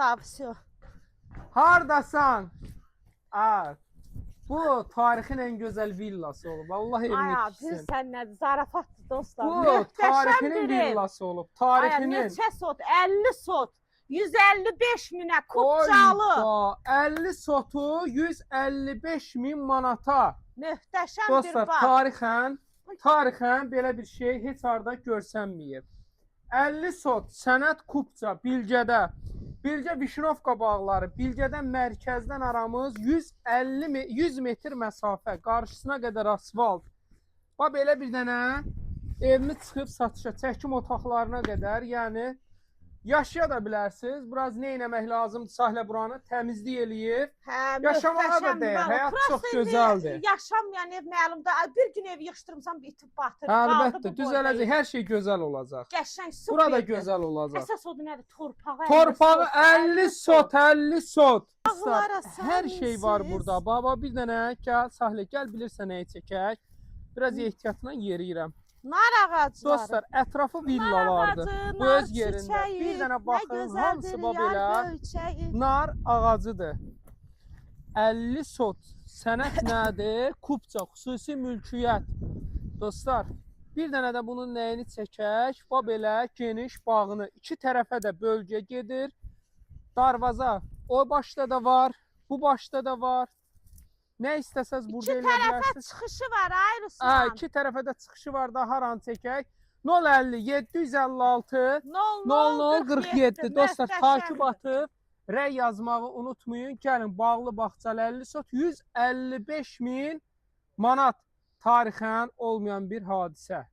da vəsiyo. Hardasan? Aa, bu tarixin en gözəl villası olub. Allah evini Aya, tiksin. bilsən nədir? Zarafatdır dostlar. Bu tarixinin Möhtəşəm villası olub. Aya, Tarixinin. neçə sot? 50 sot. 155 minə Kupçalı. Oyda, 50 sotu 155 min manata. Möhtəşəm bir Dostlar, bağ. tarixən belə bir şey heç harda görsənməyib. 50 sot sənət Kupça Bilgədə. Bilgə Vişnovka bağları, Bilgədən mərkəzdən aramız 100 metr məsafə, qarşısına qədər asfalt. Bax belə bir dənə evimi çıxıb satışa, çəkim otaqlarına qədər, yəni yaşaya da bilərsiniz. Biraz nə etmək lazımdır? Sahlə buranı təmizlik eləyib. Yaşamağa da dəyər. Həyat çox gözəldir. Yaşamayan ev məlumdur. Bir gün ev yığışdırmısan, bitib batır. Əlbəttə, düzələcək. Hər şey gözəl olacaq. Qəşəng, super. Burada gözəl olacaq. Əsas odur nədir? Torpağı. Torpağı 50 sot, 50 sot. Ağlara Hər şey var burada. Baba bir dənə gəl, Sahlə gəl, bilirsən nəyi çəkək. Biraz ehtiyatla yeriyirəm. Nar ağacları. Dostlar, ətrafı villalardır. Bu öz yerində. Bir dənə baxın, hamısı belə nar ağacıdır. 50 sot. Sənət nədir? Kupça, xüsusi mülkiyyət. Dostlar, bir dənə də bunun nəyini çəkək? Bax belə geniş bağını. İki tərəfə də bölgə gedir. Darvaza o başda da var, bu başda da var. Nə istəsəz burada eləyə bilərsiniz. İki tərəfə çıxışı var, ay Ruslan. İki tərəfə də çıxışı var da, haranı çəkək. 050 756 00 47. Dostlar, takip atıb, rəy yazmağı unutmayın. Gəlin, bağlı bağçalı 50 sot, 155 min manat tarixən olmayan bir hadisə.